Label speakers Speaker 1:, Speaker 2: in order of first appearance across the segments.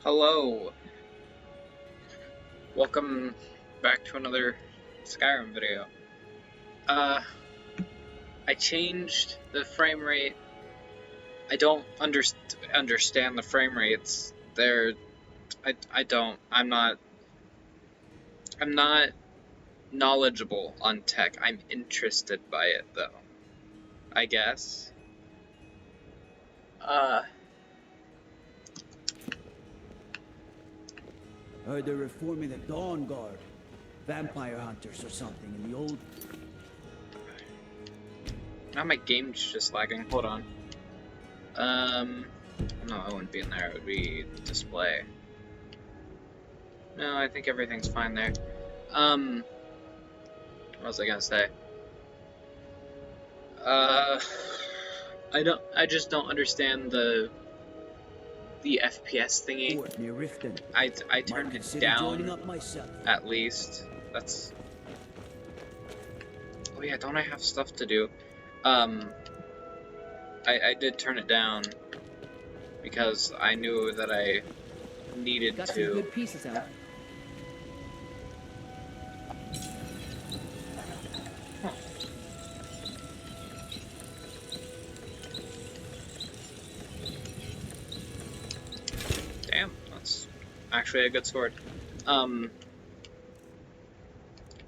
Speaker 1: Hello, welcome back to another Skyrim video. I changed the frame rate. I don't understand the frame rates. I'm not knowledgeable on tech. I'm interested by it though, I guess.
Speaker 2: Heard they're reforming the Dawn Guard. Vampire hunters or something in the old...
Speaker 1: Now my game's just lagging. Hold on. No, it wouldn't be in there. It would be display. No, I think everything's fine there. What was I gonna say? I just don't understand the FPS thingy.
Speaker 2: Fort near Riften.
Speaker 1: I turned it down
Speaker 2: Up myself.
Speaker 1: at least. That's. Oh yeah, don't I have stuff to do? I did turn it down because I knew that I needed
Speaker 3: Got
Speaker 1: to.
Speaker 3: some good pieces out.
Speaker 1: Damn, that's actually a good sword. I'm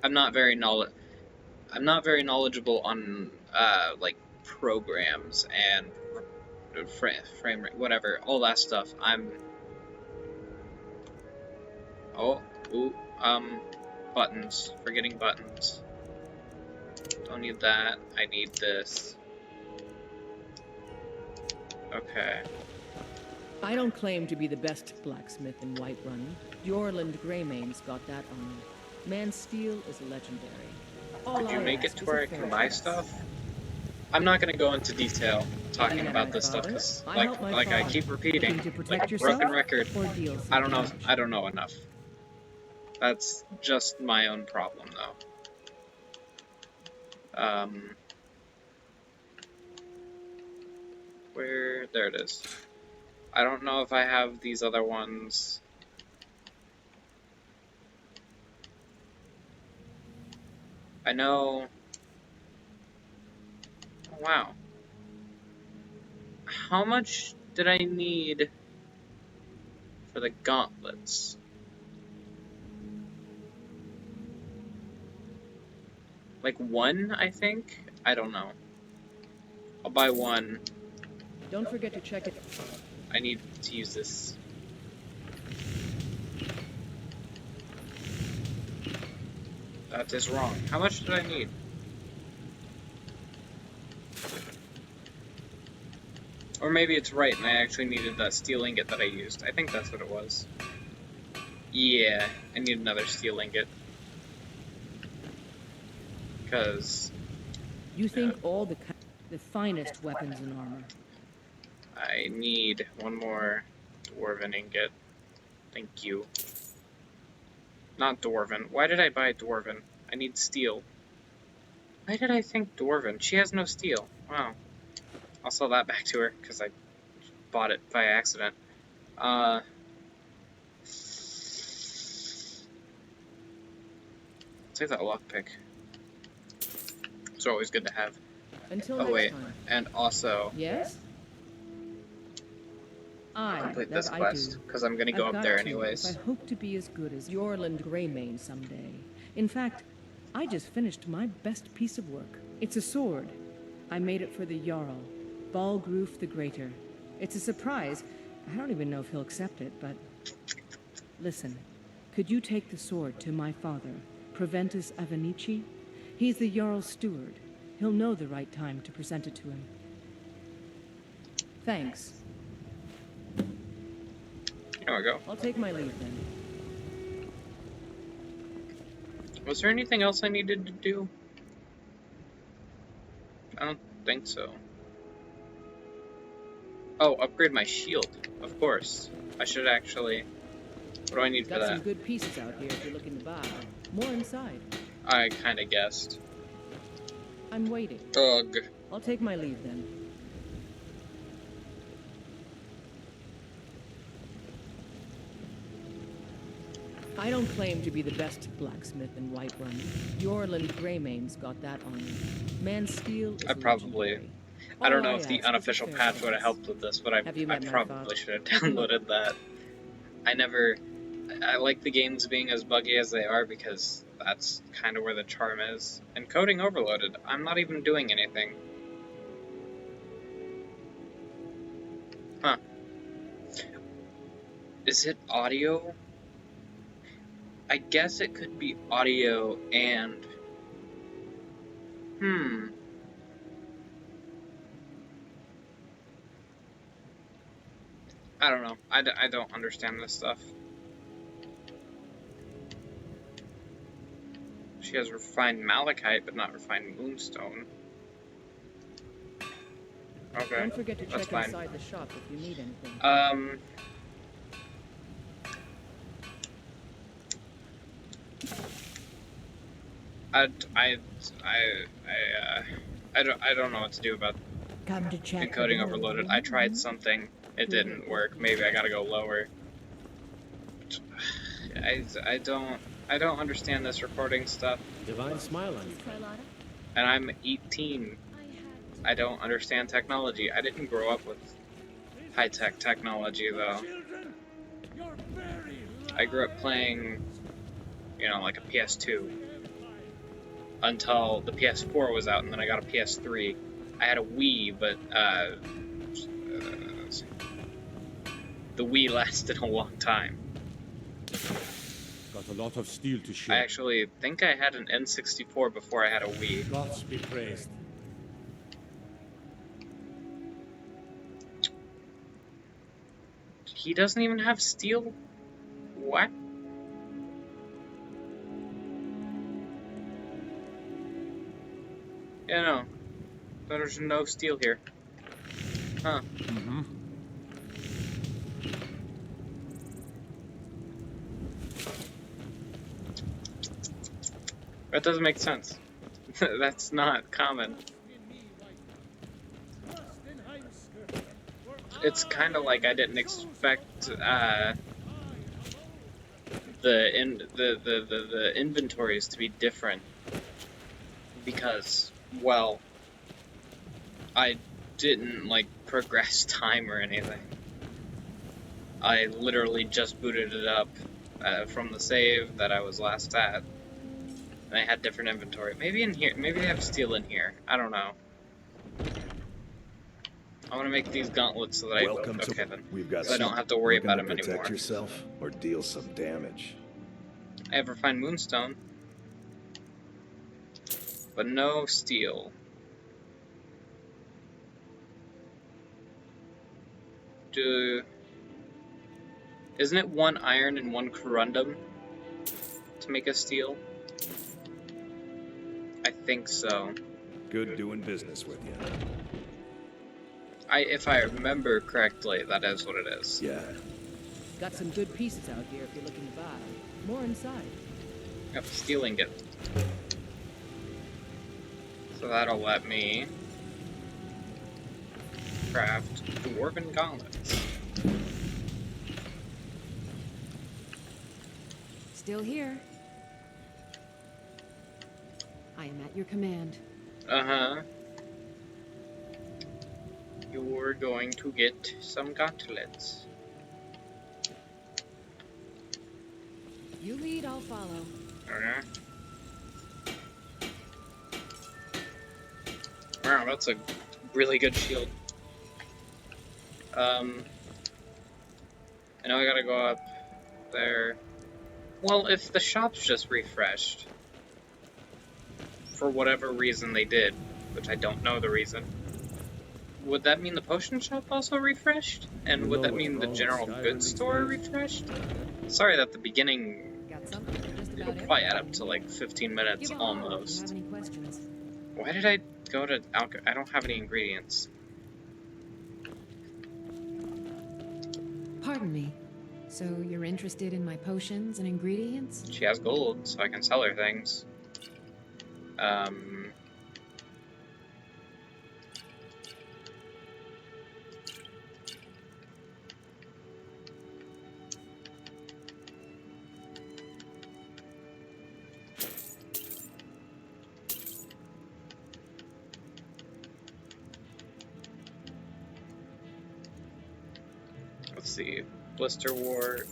Speaker 1: not very knowledgeable on like programs and frame rate, whatever, all that stuff. Buttons. Forgetting buttons. Don't need that. I need this. Okay.
Speaker 3: I don't claim to be the best blacksmith in Whiterun. Jorland Greymane's got that honor. Man's steel is legendary.
Speaker 1: Did you make it to where I can buy stuff? I'm not gonna go into detail talking about this stuff because, like I keep repeating, like a broken record. I don't know enough. That's just my own problem, though. There it is. I don't know if I have these other ones. I know. Oh, wow. How much did I need for the gauntlets? Like one, I think? I don't know. I'll buy one.
Speaker 3: Don't forget to check it.
Speaker 1: I need to use this. That is wrong. How much did I need? Or maybe it's right and I actually needed that steel ingot that I used. I think that's what it was. Yeah, I need another steel ingot. Because...
Speaker 3: You think all the finest weapons and armor.
Speaker 1: I need one more dwarven ingot. Thank you. Not dwarven. Why did I buy dwarven? I need steel. Why did I think dwarven? She has no steel. Wow. I'll sell that back to her because I bought it by accident. Take that lockpick. It's always good to have.
Speaker 3: Until
Speaker 1: Oh wait,
Speaker 3: next time.
Speaker 1: and also
Speaker 3: Yes?
Speaker 1: complete this quest because I'm gonna go up there anyways.
Speaker 3: I hope to be as good as Jorland Greymane someday. In fact, I just finished my best piece of work. It's a sword. I made it for the Jarl, Balgruf the Greater. It's a surprise. I don't even know if he'll accept it, but... Listen, could you take the sword to my father, Proventus Avenici? He's the Jarl's steward. He'll know the right time to present it to him. Thanks.
Speaker 1: There we go.
Speaker 3: I'll take my leave then.
Speaker 1: Was there anything else I needed to do? I don't think so. Oh, upgrade my shield. Of course. I should actually... What do I need for that?
Speaker 3: Got some good pieces out here if you're looking to buy. More inside.
Speaker 1: I kinda guessed.
Speaker 3: I'm waiting.
Speaker 1: Ugh.
Speaker 3: I'll take my leave then. I don't claim to be the best blacksmith in Whiterun. Yorland Greymane's got that on me. Man's steel is
Speaker 1: I probably...
Speaker 3: legendary.
Speaker 1: I don't
Speaker 3: All
Speaker 1: know
Speaker 3: I
Speaker 1: if the
Speaker 3: ask is a
Speaker 1: unofficial
Speaker 3: fair
Speaker 1: patch would have
Speaker 3: price.
Speaker 1: helped with this, but
Speaker 3: Have you
Speaker 1: I
Speaker 3: met my
Speaker 1: probably
Speaker 3: father?
Speaker 1: should have downloaded that. I never... I like the games being as buggy as they are because that's kind of where the charm is. And coding overloaded. I'm not even doing anything. Huh. Is it audio? I guess it could be audio and... I don't know. I don't understand this stuff. She has refined malachite, but not refined moonstone. Okay,
Speaker 3: Don't forget to
Speaker 1: that's
Speaker 3: check
Speaker 1: fine.
Speaker 3: inside the shop if you need anything.
Speaker 1: I don't know what to do about
Speaker 4: Come to check
Speaker 1: encoding overloaded. I tried something, it didn't work. Maybe I gotta go lower. I don't understand this recording stuff.
Speaker 5: Divine smile on you.
Speaker 1: And I'm 18. I don't understand technology. I didn't grow up with high-tech technology though. I grew up playing, you know, like a PS2 until the PS4 was out, and then I got a PS3. I had a Wii, but the Wii lasted a long time.
Speaker 5: Got a lot of steel to
Speaker 1: I
Speaker 5: share.
Speaker 1: actually think I had an N64 before I had a Wii.
Speaker 5: Gods be praised.
Speaker 1: He doesn't even have steel? What? Yeah, no. There's no steel here. Huh. That doesn't make sense. That's not common. It's kind of like I didn't expect the inventories to be different because, well, I didn't like progress time or anything. I literally just booted it up from the save that I was last at. And I had different inventory. Maybe in here, maybe they have steel in here. I don't know. I want to make these gauntlets so that
Speaker 6: Welcome
Speaker 1: okay
Speaker 6: to.
Speaker 1: then.
Speaker 6: We've got
Speaker 1: So I don't have to worry
Speaker 6: looking
Speaker 1: about
Speaker 6: to
Speaker 1: them
Speaker 6: protect
Speaker 1: anymore.
Speaker 6: yourself or deal some damage.
Speaker 1: I have refined moonstone, but no steel. Isn't it one iron and one corundum to make a steel? I think so.
Speaker 6: Good doing business with you.
Speaker 1: If I remember correctly, that is what it is.
Speaker 6: Yeah.
Speaker 3: Got some good pieces out here if you're looking to buy. More inside.
Speaker 1: Yep, steel ingot. So that'll let me craft dwarven gauntlets.
Speaker 4: Still here. I am at your command.
Speaker 1: Uh-huh. You're going to get some gauntlets.
Speaker 4: You lead, I'll follow.
Speaker 1: Okay. Wow, that's a really good shield. I know I gotta go up there. Well, if the shop's just refreshed, for whatever reason they did, which I don't know the reason, would that mean the potion shop also refreshed? And would that mean the general goods store refreshed? Sorry that the beginning,
Speaker 4: Got something for just
Speaker 1: it'll
Speaker 4: about
Speaker 1: probably add
Speaker 4: everyone.
Speaker 1: up to like 15 minutes
Speaker 4: Give a holler if you
Speaker 1: almost.
Speaker 4: have any questions.
Speaker 1: Why did I go to I don't have any ingredients.
Speaker 4: Pardon me. So you're interested in my potions and ingredients?
Speaker 1: She has gold, so I can sell her things. Let's see. Blister Wart.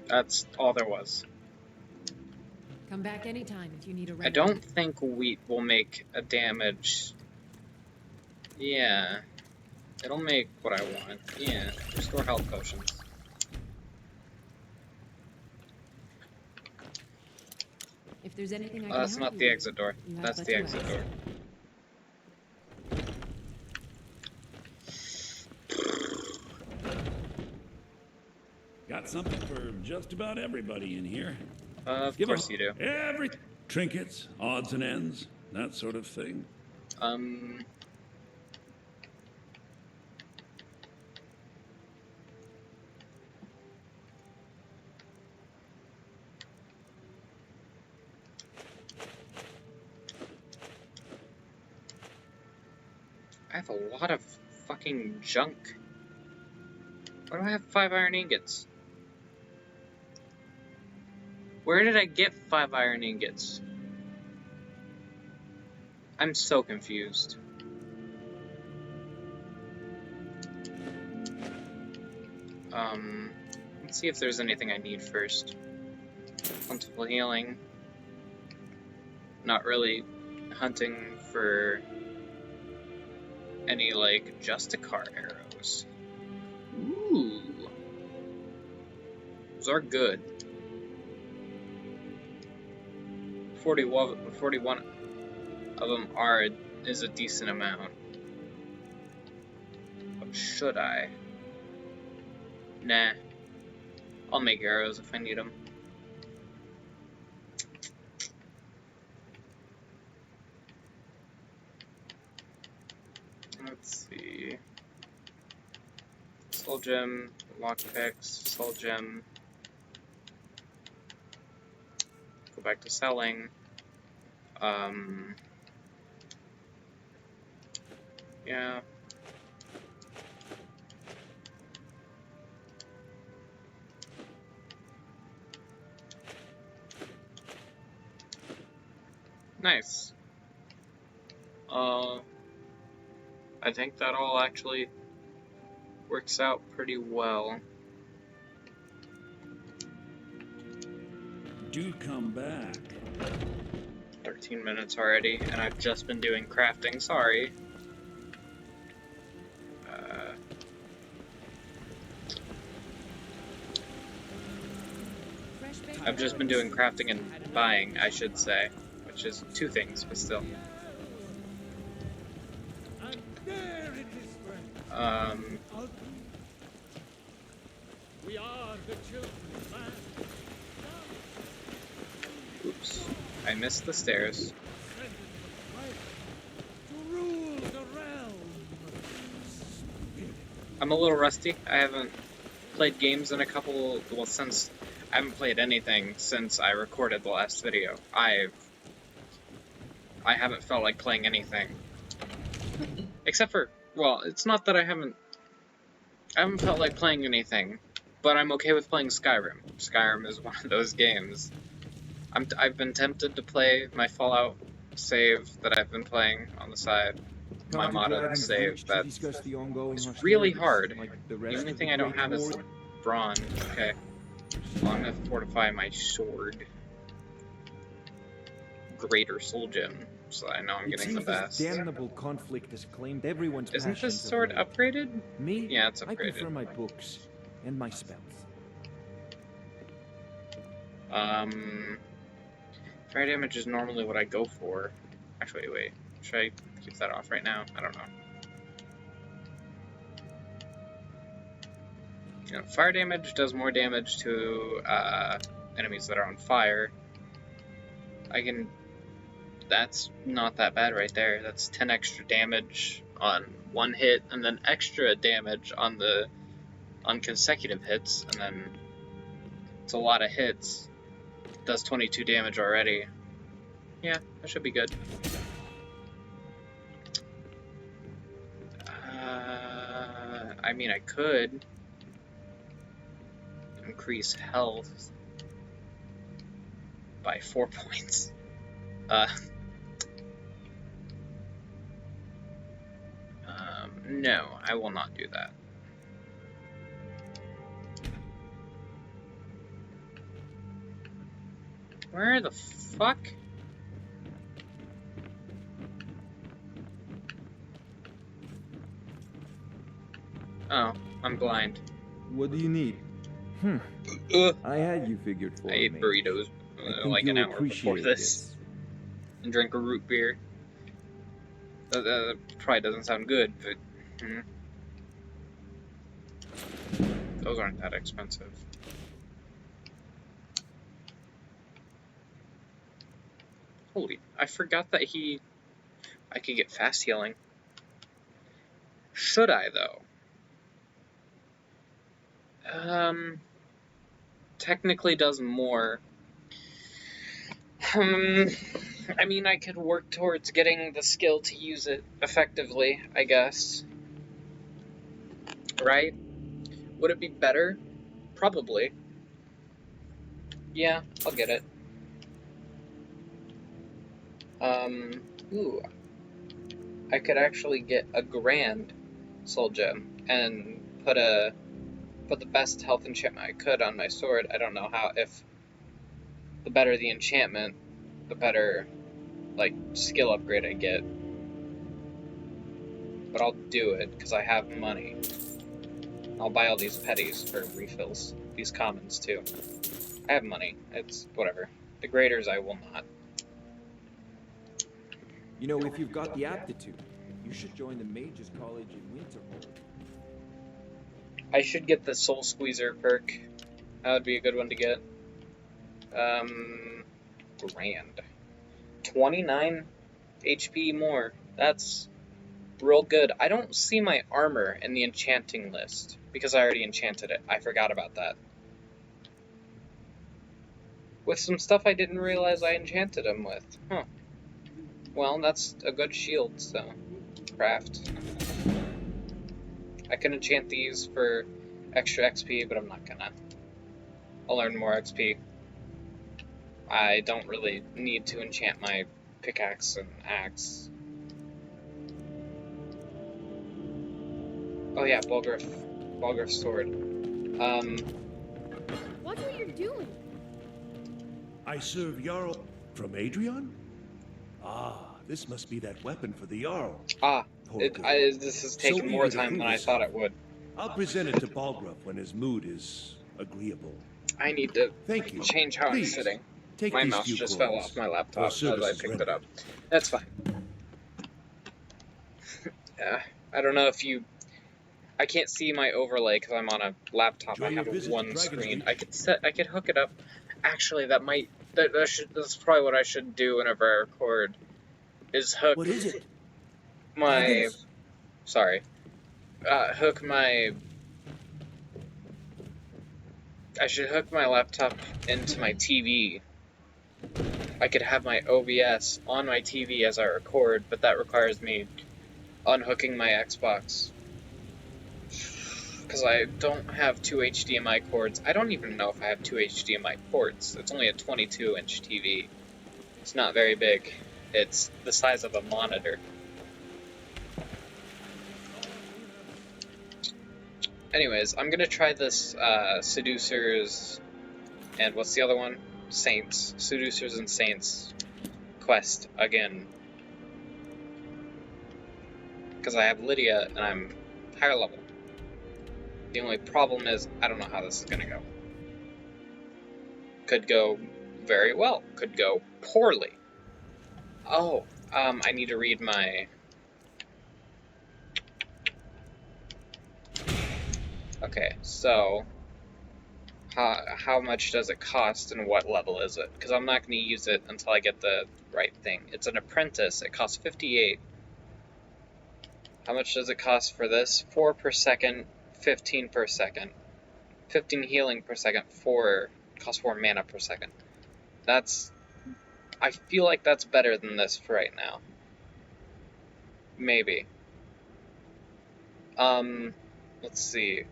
Speaker 1: That's all there was.
Speaker 4: Come back anytime if you need a
Speaker 1: I
Speaker 4: remedy.
Speaker 1: don't think wheat will make a damage. Yeah. It'll make what I want. Yeah. Restore health potions.
Speaker 4: If there's anything I can
Speaker 1: That's
Speaker 4: help
Speaker 1: not
Speaker 4: you
Speaker 1: the
Speaker 4: with,
Speaker 1: exit door.
Speaker 4: you have
Speaker 1: That's
Speaker 4: but
Speaker 1: the
Speaker 4: to
Speaker 1: exit
Speaker 4: ask.
Speaker 1: door.
Speaker 7: Got something for just about everybody in here.
Speaker 1: Of
Speaker 7: Give
Speaker 1: course you do.
Speaker 7: Every trinkets, odds and ends, that sort of thing.
Speaker 1: I have a lot of fucking junk. Why do I have 5 iron ingots? Where did I get 5 iron ingots? I'm so confused. Let's see if there's anything I need first. Plentiful healing. Not really hunting for any, like, Justicar arrows. Ooh. Those are good. 41 of them is a decent amount. But should I? Nah. I'll make arrows if I need them. Let's see. Soul gem, lockpicks, soul gem. Go back to selling. Yeah. Nice. I think that all actually works out pretty well.
Speaker 7: Do come back.
Speaker 1: 13 minutes already, and I've just been doing crafting, sorry. I've just been doing crafting and buying, I should say, which is 2 things, but still.
Speaker 5: We are the children of man.
Speaker 1: Oops. I missed the stairs.
Speaker 5: To rule the realm.
Speaker 1: I'm a little rusty. I haven't played games in a couple, well, since, I haven't played anything since I recorded the last video. I haven't felt like playing anything. Except for, well, it's not that I haven't felt like playing anything, but I'm okay with playing Skyrim. Skyrim is one of those games. I've been tempted to play my Fallout save that I've been playing on the side. My modded save, that's it's really hard. The only thing I don't have is brawn. Okay. Well, I'm gonna fortify my sword. Greater soul gem, so I know I'm getting the best.
Speaker 8: Damnable conflict has claimed everyone's
Speaker 1: Isn't this
Speaker 8: passions of
Speaker 1: sword
Speaker 8: late.
Speaker 1: upgraded?
Speaker 8: Me?
Speaker 1: Yeah, it's
Speaker 8: I prefer
Speaker 1: upgraded.
Speaker 8: my books and my spells.
Speaker 1: Fire damage is normally what I go for. Actually, wait. Should I keep that off right now? I don't know. You know, fire damage does more damage to enemies that are on fire. That's not that bad right there. That's 10 extra damage on one hit, and then extra damage on consecutive hits, and then it's a lot of hits. It does 22 damage already. Yeah, that should be good. I mean, I could increase health by 4 points. No, I will not do that. Where the fuck? Oh, I'm blind.
Speaker 8: What do you need?
Speaker 1: Ugh.
Speaker 8: I had you figured for
Speaker 1: I
Speaker 8: a
Speaker 1: ate
Speaker 8: mage.
Speaker 1: burritos
Speaker 8: I think
Speaker 1: like an
Speaker 8: you'll
Speaker 1: hour before
Speaker 8: appreciate
Speaker 1: this, and drink a root beer. That probably doesn't sound good, but those aren't that expensive. Holy, I forgot that I could get fast healing. Should I, though? Technically does more. I mean, I could work towards getting the skill to use it effectively, I guess. Right? Would it be better? Probably. Yeah, I'll get it. Ooh. I could actually get a grand soul gem and put the best health enchantment I could on my sword. I don't know how, if the better the enchantment, the better, like, skill upgrade I get. But I'll do it, because I have money. I'll buy all these petties for refills. These commons, too. I have money. It's whatever. The graders I will not.
Speaker 8: You know, if you've got the aptitude, you should join the Mages College in Winterhold.
Speaker 1: I should get the Soul Squeezer perk. That would be a good one to get. Grand. 29 HP more. That's real good. I don't see my armor in the enchanting list, because I already enchanted it. I forgot about that. With some stuff I didn't realize I enchanted him with. Huh. Well, that's a good shield, so... craft. I can enchant these for extra XP, but I'm not gonna. I'll earn more XP. I don't really need to enchant my pickaxe and axe. Oh yeah, Balgriff's sword.
Speaker 9: Watch what you're doing.
Speaker 10: I serve Jarl from Adrian? Ah, this must be that weapon for the Jarl.
Speaker 1: Ah,
Speaker 10: Poor girl.
Speaker 1: this has taken
Speaker 10: So
Speaker 1: more
Speaker 10: eager to
Speaker 1: time
Speaker 10: prove
Speaker 1: than I
Speaker 10: herself.
Speaker 1: thought it would.
Speaker 10: I'll present it to Balgruff when his mood is agreeable.
Speaker 1: I need to
Speaker 10: Thank you.
Speaker 1: change how
Speaker 10: Please,
Speaker 1: I'm sitting.
Speaker 10: take
Speaker 1: My
Speaker 10: these
Speaker 1: mouse
Speaker 10: few
Speaker 1: just
Speaker 10: coins.
Speaker 1: fell off my laptop
Speaker 10: Our
Speaker 1: as
Speaker 10: service
Speaker 1: I
Speaker 10: is
Speaker 1: picked it
Speaker 10: rendered.
Speaker 1: up. That's fine. Yeah, I don't know if you... I can't see my overlay because I'm on a laptop.
Speaker 10: Enjoy
Speaker 1: I
Speaker 10: your
Speaker 1: have
Speaker 10: visit to
Speaker 1: one
Speaker 10: Dragon's
Speaker 1: screen.
Speaker 10: Reach.
Speaker 1: I could hook it up. Actually, that's probably what I should do whenever I record. Is hook
Speaker 2: What is it?
Speaker 1: my...
Speaker 2: Dragons?
Speaker 1: Sorry. Hook my... I should hook my laptop into my TV. I could have my OBS on my TV as I record, but that requires me unhooking my Xbox. Because I don't have two HDMI cords. I don't even know if I have two HDMI ports. It's only a 22-inch TV. It's not very big. It's the size of a monitor. Anyways, I'm gonna try this Seducers and what's the other one? Saints. Seducers and Saints quest again. Because I have Lydia and I'm higher level. The only problem is I don't know how this is gonna go. Could go very well. Could go poorly. Oh, I need to read my... Okay, so... How much does it cost and what level is it? Because I'm not going to use it until I get the right thing. It's an apprentice. It costs 58. How much does it cost for this? 4 per second, 15 per second. 15 healing per second, costs 4 mana per second. That's... I feel like that's better than this for right now. Maybe. let's see.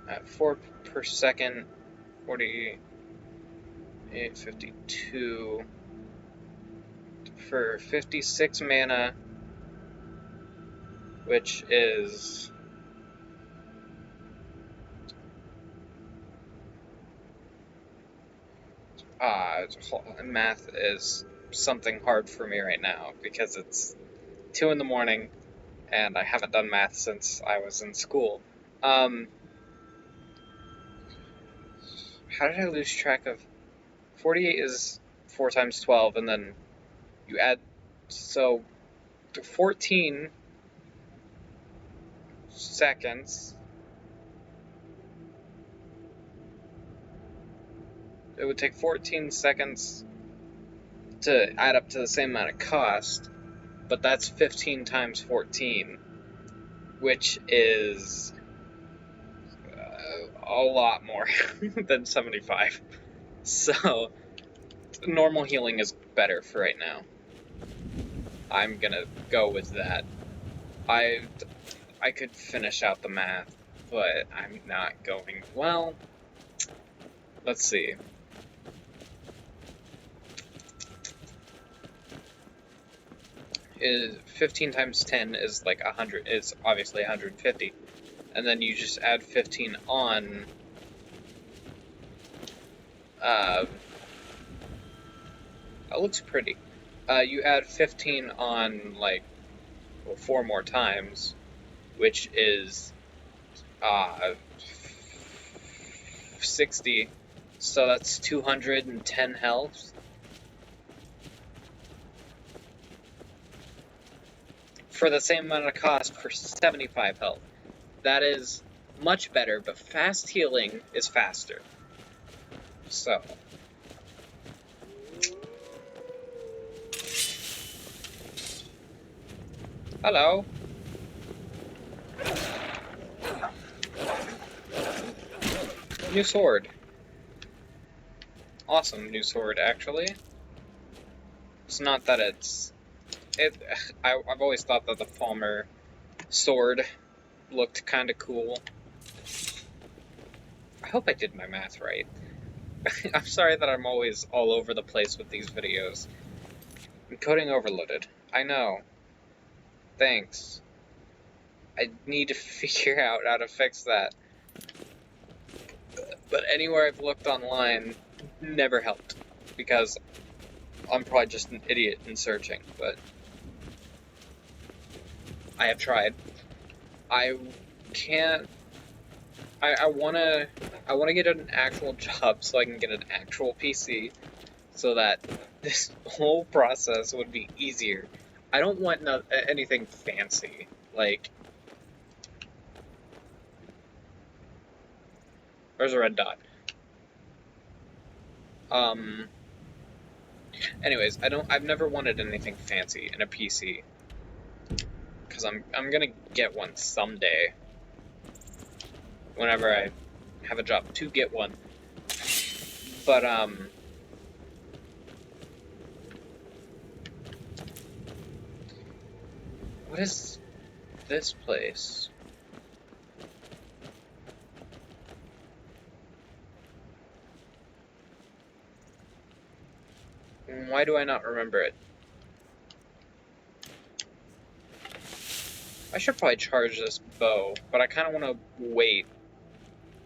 Speaker 1: At 4 per second, 4852 for 56 mana, which is math is something hard for me right now because it's 2 in the morning and I haven't done math since I was in school. How did I lose track of? 48 is 4 times 12, and then you add, so 14 seconds. It would take 14 seconds to add up to the same amount of cost, but that's 15 times 14, which is a lot more than 75. So, normal healing is better for right now. I'm gonna go with that. I could finish out the math, but I'm not going. Well, let's see. Is 15 times 10 is like 100, is obviously 150. And then you just add 15 on, that looks pretty. You add 15 on, like, well, 4 more times, which is, 60, so that's 210 health. For the same amount of cost for 75 health. That is much better, but fast healing is faster. So. Hello. New sword. Awesome new sword, actually. It's not that it's... I've always thought that the Palmer sword looked kind of cool. I hope I did my math right. I'm sorry that I'm always all over the place with these videos. Encoding overloaded. I know. Thanks. I need to figure out how to fix that. But anywhere I've looked online, never helped. Because I'm probably just an idiot in searching, but I have tried. I can't... I wanna get an actual job so I can get an actual PC so that this whole process would be easier. I don't want anything fancy, like... There's a red dot. Anyways, I've never wanted anything fancy in a PC. Because I'm gonna get one someday. Whenever I have a job to get one. But, what is this place? Why do I not remember it? I should probably charge this bow, but I kind of want to wait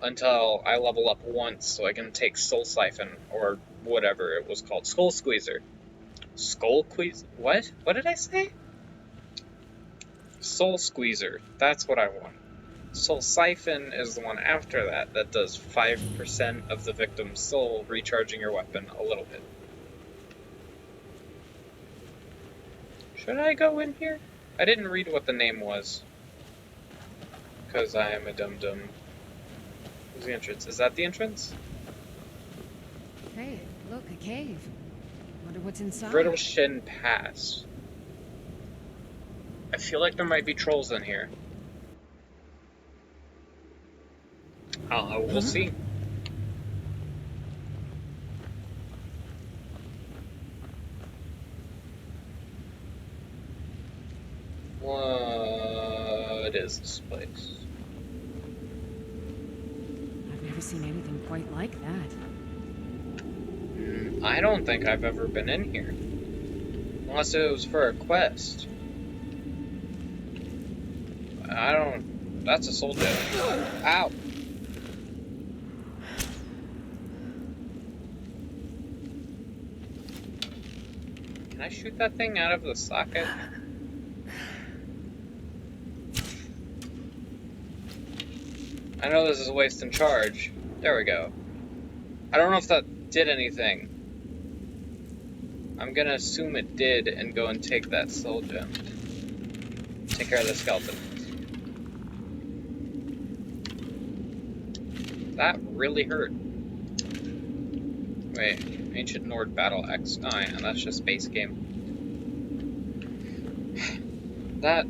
Speaker 1: until I level up once so I can take Soul Siphon, or whatever it was called. Skull Squeezer. Skull Squeezer? What? What did I say? Soul Squeezer. That's what I want. Soul Siphon is the one after that that does 5% of the victim's soul, recharging your weapon a little bit. Should I go in here? I didn't read what the name was. Because I am a dum-dum. Where's the entrance? Is that the entrance?
Speaker 4: Hey, look, a cave. Wonder what's inside.
Speaker 1: Brittle Shin Pass. I feel like there might be trolls in here. We'll see. What it is, this place.
Speaker 4: I've never seen anything quite like that.
Speaker 1: I don't think I've ever been in here. Unless it was for a quest. I don't... That's a soul gem. Ow! Can I shoot that thing out of the socket? I know this is wasting charge. There we go. I don't know if that did anything. I'm gonna assume it did and go and take that soul gem. Take care of the skeleton. That really hurt. Wait, Ancient Nord Battle X. Oh yeah, that's just base game. That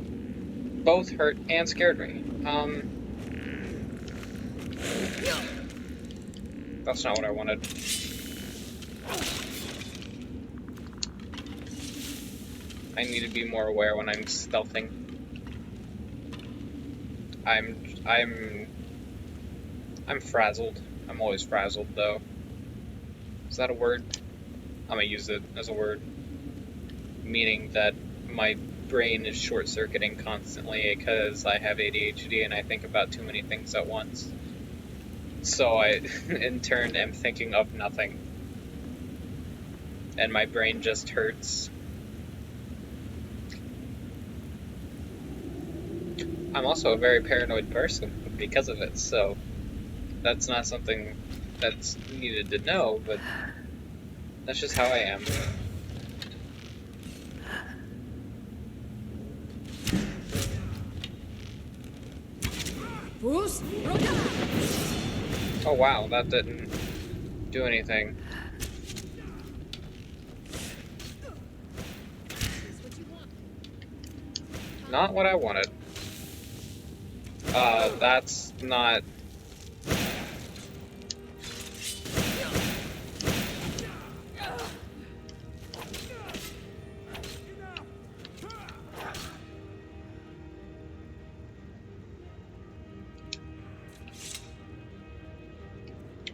Speaker 1: both hurt and scared me. That's not what I wanted. I need to be more aware when I'm stealthing. I'm frazzled. I'm always frazzled though. Is that a word? I'm gonna use it as a word. Meaning that my brain is short-circuiting constantly because I have ADHD and I think about too many things at once. So I, in turn, am thinking of nothing. And my brain just hurts. I'm also a very paranoid person because of it, so that's not something that's needed to know, but that's just how I am. Oh wow, that didn't do anything. Not what I wanted. That's not...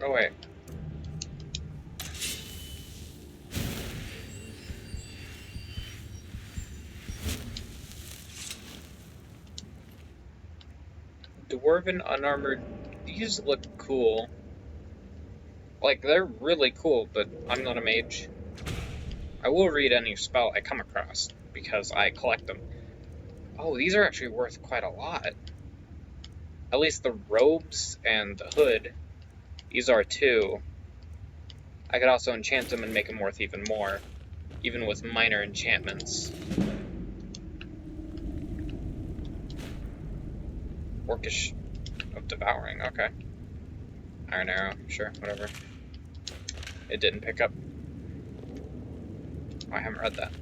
Speaker 1: Oh wait. Dwarven unarmored, these look cool. Like, they're really cool, but I'm not a mage. I will read any spell I come across, because I collect them. Oh, these are actually worth quite a lot. At least the robes and the hood. These are too. I could also enchant them and make them worth even more, even with minor enchantments. Orcish of Devouring, okay. Iron Arrow, sure, whatever. It didn't pick up. Oh, I haven't read that.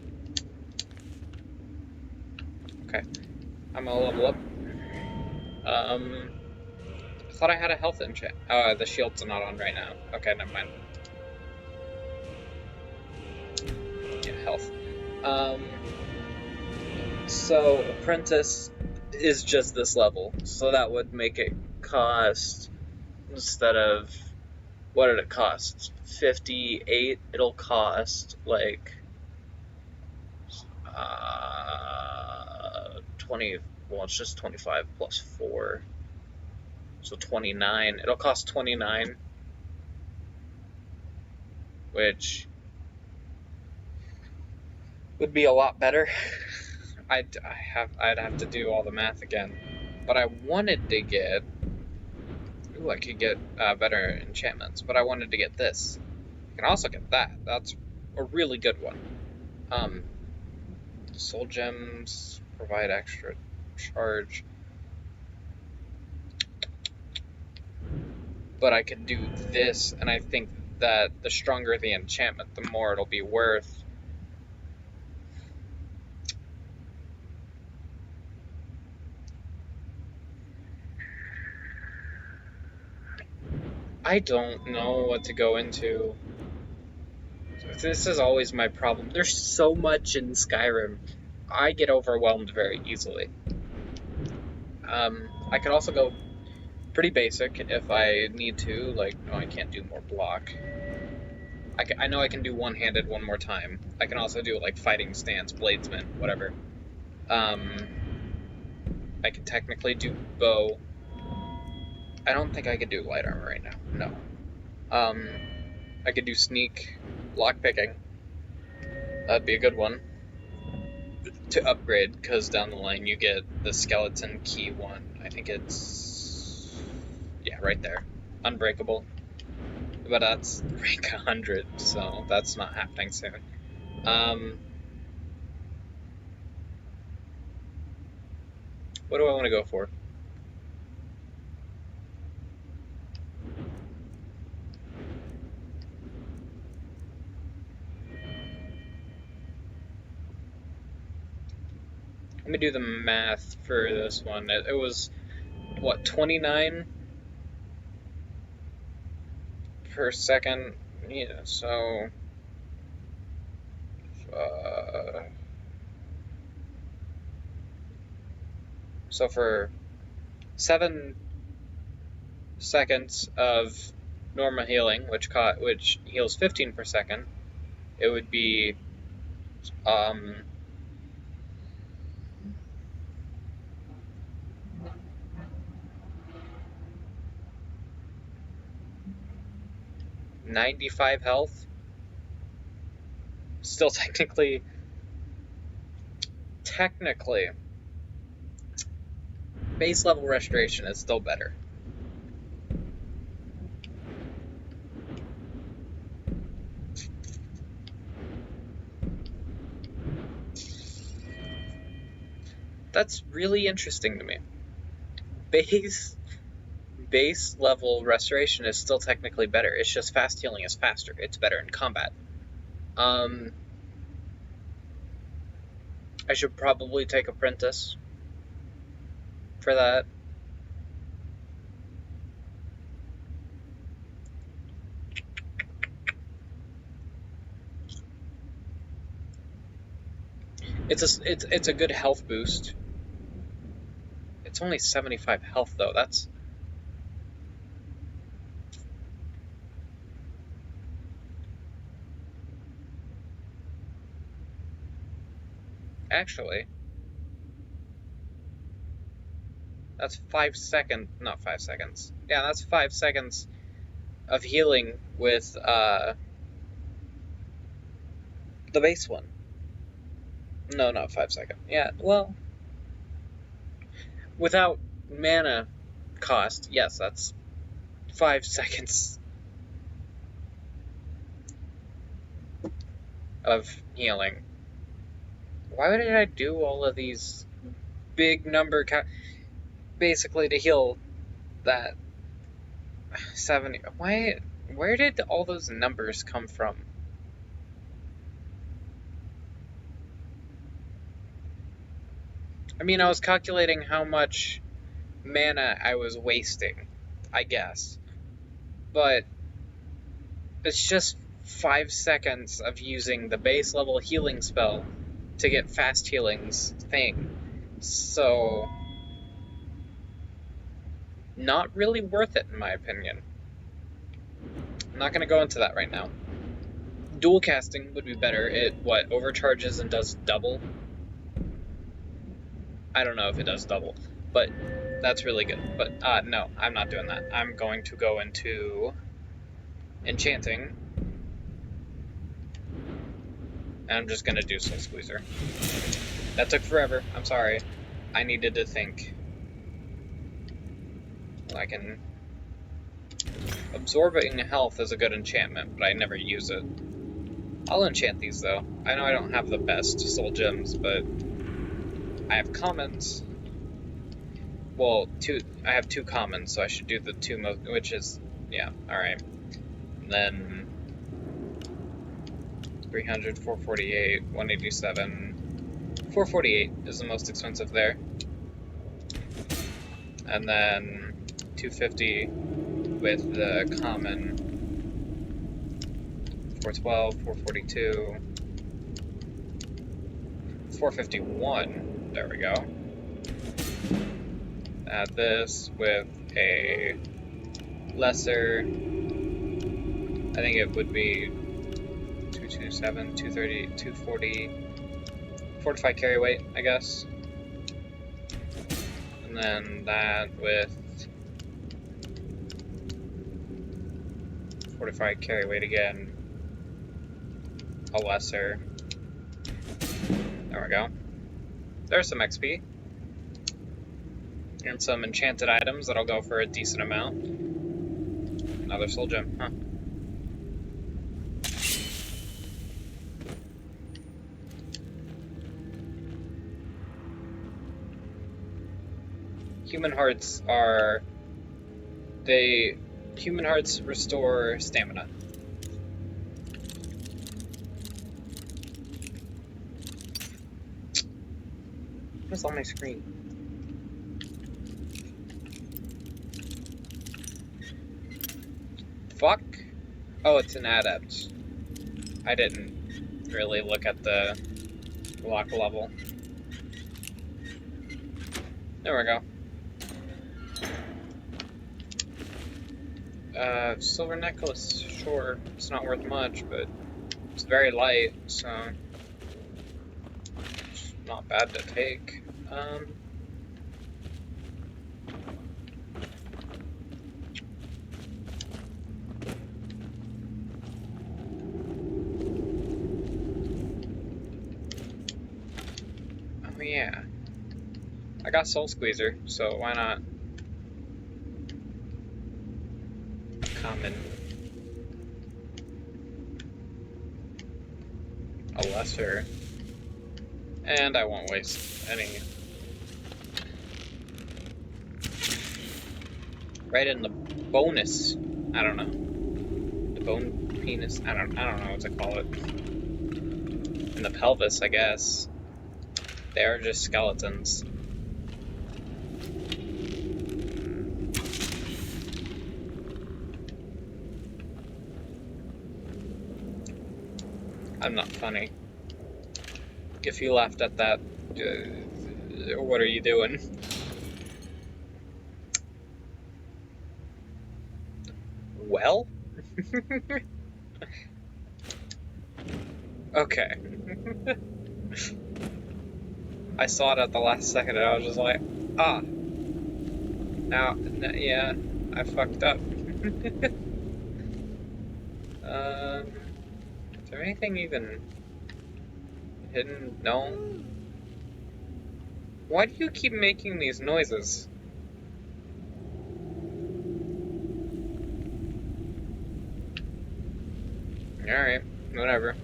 Speaker 1: Okay. I'm gonna level up. I thought I had a health enchant. The shield's not on right now. Okay, never mind. Yeah, health. So, Apprentice is just this level. So that would make it cost, instead of, what did it cost? 58? It'll cost, like, 20, well, it's just 25 plus 4. So 29. It'll cost 29. Which would be a lot better. I'd have to do all the math again. But I wanted to get... Ooh, I could get better enchantments. But I wanted to get this. I can also get that. That's a really good one. Soul gems provide extra charge. But I could do this, and I think that the stronger the enchantment, the more it'll be worth. I don't know what to go into. This is always my problem. There's so much in Skyrim. I get overwhelmed very easily. I could also go pretty basic if I need to. Like, no, I can't do more block. I know I can do one-handed one more time. I can also do like fighting stance, bladesman, whatever. I can technically do bow. I don't think I could do light armor right now. No. I could do sneak, lockpicking. That'd be a good one to upgrade, because down the line you get the skeleton key one. I think it's, yeah, right there, unbreakable. But that's rank 100, so that's not happening soon. What do I want to go for? Let me do the math for this one. It was, what, 29 per second? Yeah, so... so for 7 seconds of normal healing, which heals 15 per second, it would be 95 health. Still technically, base level restoration is still better. That's really interesting to me. Base level restoration is still technically better. It's just fast healing is faster. It's better in combat. I should probably take apprentice for that. It's a good health boost. It's only 75 health though. That's actually, that's 5 seconds, not 5 seconds. Yeah, that's 5 seconds of healing with the base one. No, not 5 seconds. Yeah, well, without mana cost, yes, that's 5 seconds of healing. Why did I do all of these big number basically to heal that 70? Where did all those numbers come from? I mean, I was calculating how much mana I was wasting, I guess. But it's just 5 seconds of using the base level healing spell to get fast healing's thing. So, not really worth it in my opinion. I'm not going to go into that right now. Dual casting would be better. It, overcharges and does double? I don't know if it does double, but that's really good. But no, I'm not doing that. I'm going to go into enchanting, and I'm just going to do Soul Squeezer. That took forever. I'm sorry. I needed to think. I can... Absorbing health is a good enchantment, but I never use it. I'll enchant these, though. I know I don't have the best soul gems, but I have commons. Well, I have 2 commons, so I should do the 2 most, which is, yeah, alright. And then 300, 448, 187. 448 is the most expensive there. And then 250 with the common. 412, 442, 451. There we go. add this with a lesser. I think it would be 227, 230, 240, fortified carry weight, I guess. And then that with fortified carry weight again, a lesser. There we go. There's some XP. And some enchanted items that'll go for a decent amount. Another soul gem, huh? Human hearts are... Human hearts restore stamina. What's on my screen? Fuck? Oh, it's an adept. I didn't really look at the lock level. There we go. Silver necklace, sure. It's not worth much, but it's very light, so it's not bad to take. Oh yeah. I got Soul Squeezer, so why not? Common. A lesser. And I won't waste any. Right in the bonus. I don't know. The bone penis. I don't know what to call it. In the pelvis, I guess. They are just skeletons. I'm not funny. If you laughed at that, what are you doing? Well? Okay. I saw it at the last second and I was just like, ah. Now, yeah, I fucked up. Is there anything even hidden? No? Why do you keep making these noises? Alright, whatever.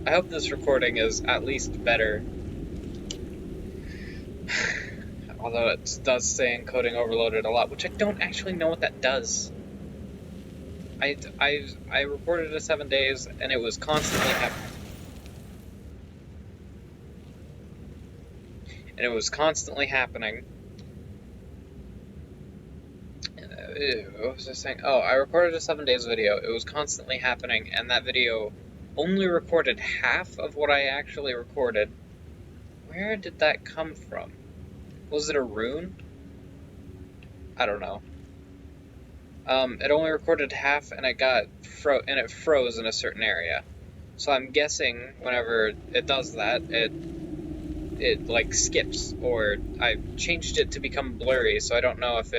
Speaker 1: I hope this recording is at least better. Although it does say encoding overloaded a lot, which I don't actually know what that does. I recorded it 7 days, and it was constantly happening. And it was constantly happening. What was I saying? Oh, I recorded a 7 days video. It was constantly happening, and that video only recorded half of what I actually recorded. Where did that come from? Was it a rune? I don't know. It only recorded half, and it froze in a certain area. So I'm guessing whenever it does that, it like skips, or I changed it to become blurry. So I don't know if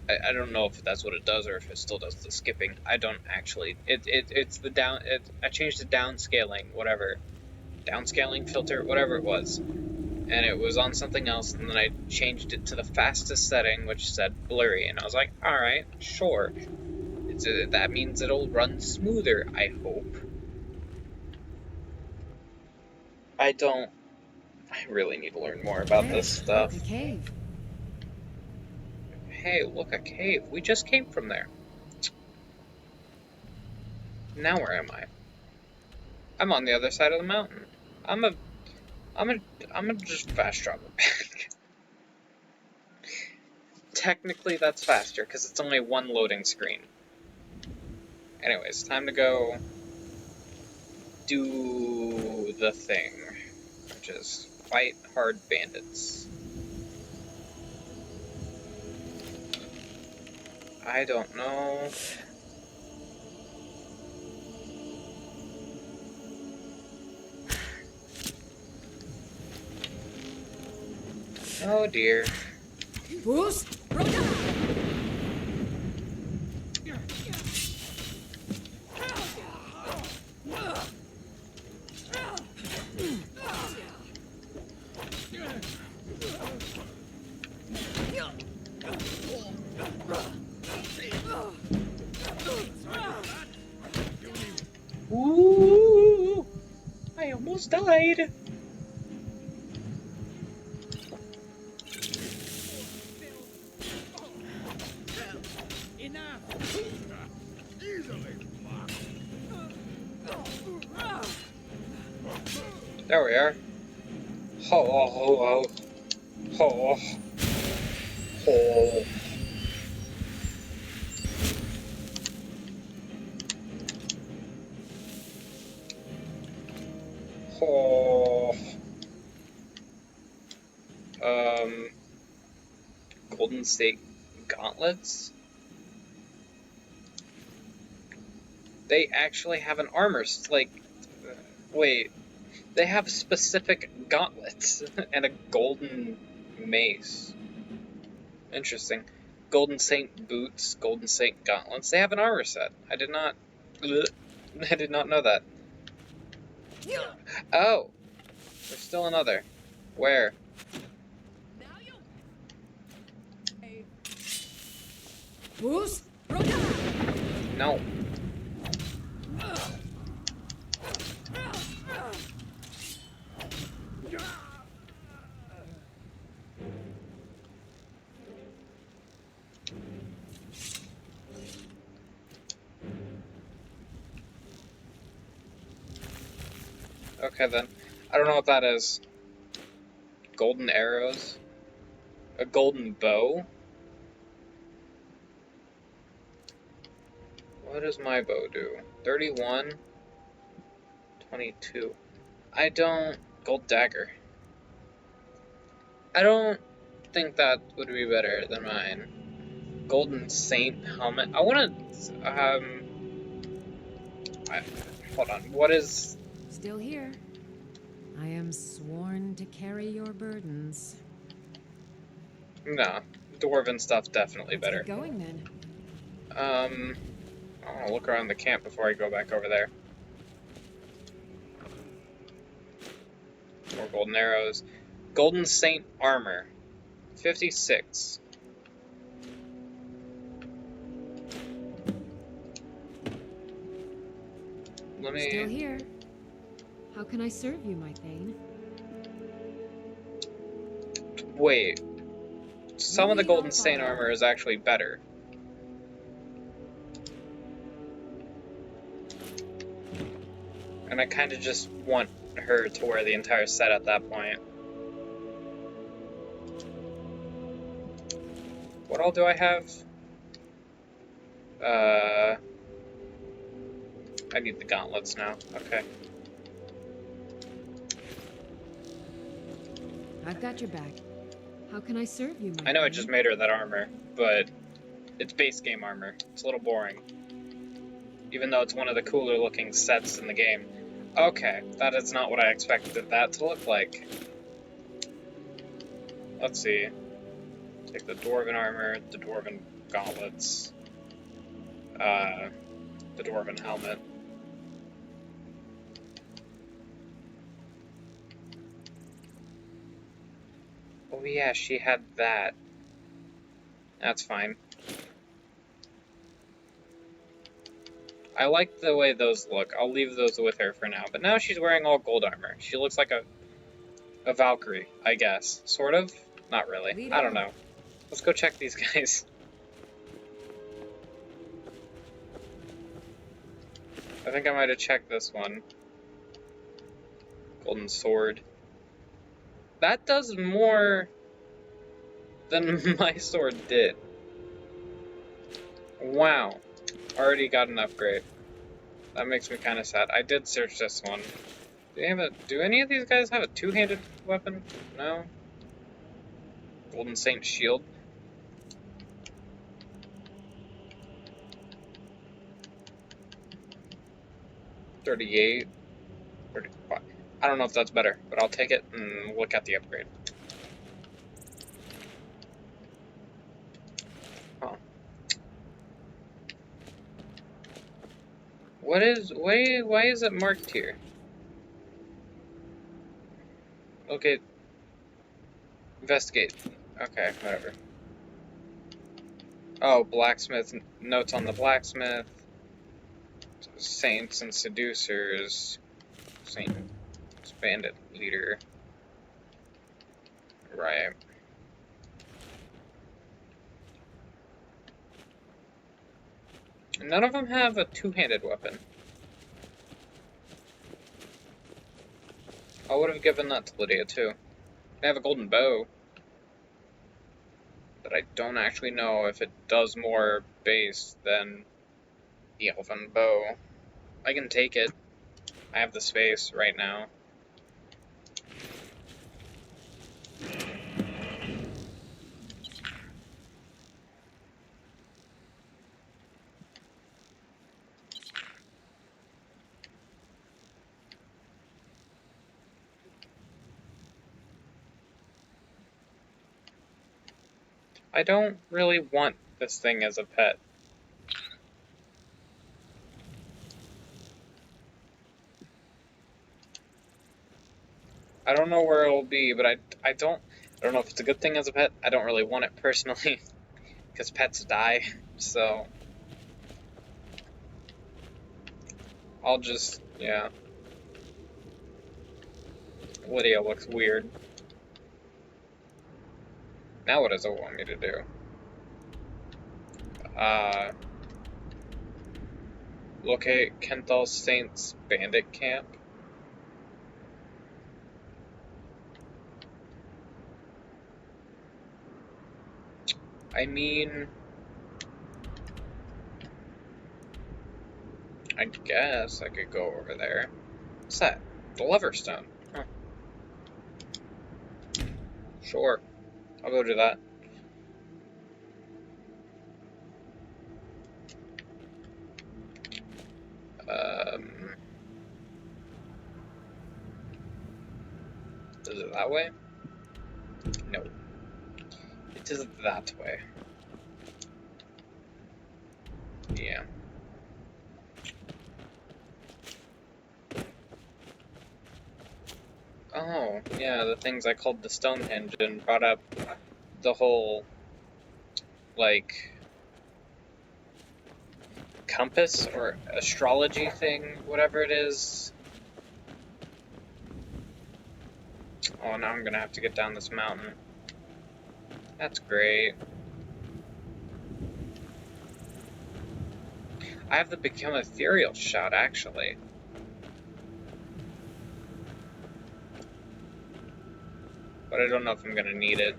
Speaker 1: I don't know if that's what it does, or if it still does the skipping. I don't actually. It's the down. I changed the downscaling, whatever, downscaling filter, whatever it was. And it was on something else, and then I changed it to the fastest setting, which said blurry, and I was like, alright, sure. That means it'll run smoother, I hope. I really need to learn more about this stuff.
Speaker 4: Look, a cave.
Speaker 1: Hey, look, a cave. We just came from there. Now where am I? I'm on the other side of the mountain. I'm gonna just fast travel back. Technically, that's faster, because it's only one loading screen. Anyways, time to go do the thing, which is fight hard bandits. I don't know. Oh dear.
Speaker 4: Boost!
Speaker 1: Ooh! I almost died.
Speaker 5: Enough!
Speaker 1: There we are. Ho ho ho ho ho ho. Ho. Golden State gauntlets? They actually have an armor, like, wait, they have specific gauntlets and a golden mace. Interesting. Golden Saint boots, Golden Saint gauntlets. They have an armor set. I did not know that. Oh, there's still another. Where?
Speaker 4: Boost!
Speaker 1: No. Okay then. I don't know what that is. Golden arrows? A golden bow? What does my bow do? 31? 22. I don't... Gold dagger. I don't think that would be better than mine. Golden Saint helmet. I wanna... hold on. What is...
Speaker 4: Still here. I am sworn to carry your burdens.
Speaker 1: No. Dwarven stuff's definitely
Speaker 4: Let's
Speaker 1: better.
Speaker 4: get going then.
Speaker 1: I wanna look around the camp before I go back over there. More golden arrows. Golden Saint armor. 56. Let me...
Speaker 4: Still here. How can I serve you, my Thane?
Speaker 1: Wait. Some of the
Speaker 4: Maybe
Speaker 1: Golden
Speaker 4: I'll
Speaker 1: Saint
Speaker 4: follow.
Speaker 1: armor is actually better. And I kind of just want her to wear the entire set at that point. What all do I have? I need the gauntlets now. Okay.
Speaker 4: I've got your back. How can I serve you, my
Speaker 1: I know I
Speaker 4: Thane?
Speaker 1: just made her that armor, but it's base game armor. It's a little boring. Even though it's one of the cooler looking sets in the game. Okay, that is not what I expected that to look like. Let's see. Take the Dwarven armor, the Dwarven gauntlets, the Dwarven helmet. Oh yeah, she had that. That's fine. I like the way those look. I'll leave those with her for now. But now she's wearing all gold armor. She looks like a Valkyrie, I guess. Sort of? Not really.
Speaker 4: Lead
Speaker 1: I don't
Speaker 4: on.
Speaker 1: know. Let's go check these guys. I think I might have checked this one. Golden sword. That does more than my sword did. Wow. Already got an upgrade. That makes me kind of sad. I did search this one. Do any of these guys have a two-handed weapon? No? Golden Saint shield. 38, 35. I don't know if that's better, but I'll take it and look at the upgrade. Huh. Why is it marked here? Okay. Investigate. Okay, whatever. Oh, blacksmith, notes on the blacksmith. Saints and seducers. Saint, bandit leader. Right. None of them have a two-handed weapon. I would have given that to Lydia too. They have a golden bow. But I don't actually know if it does more base than the elven bow. I can take it. I have the space right now. I don't really want this thing as a pet. I don't know where it will be, but I don't know if it's a good thing as a pet. I don't really want it personally, because pets die, so I'll just, yeah. Lydia looks weird. Now what does it want me to do? Locate Kenthal Saints bandit camp. I mean, I guess I could go over there. What's that? The Loverstone. Huh. Sure. I'll go do that. Is it that way? No. It is that way. Yeah. Oh, yeah, the things I called the Stonehenge and brought up the whole, like, compass or astrology thing, whatever it is. Oh, now I'm gonna have to get down this mountain. That's great. I have the Become Ethereal shot, actually. But I don't know if I'm gonna need it.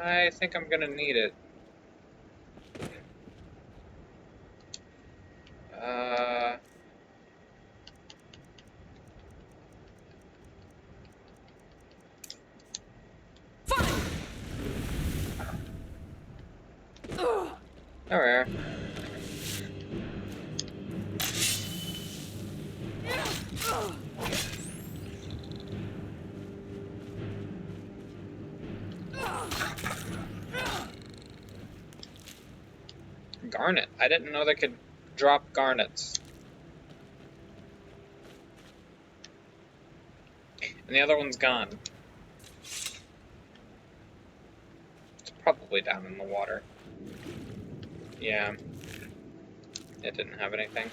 Speaker 1: I think I'm gonna need it. Alright. Garnet. I didn't know they could drop garnets. And the other one's gone. It's probably down in the water. Yeah. It didn't have anything.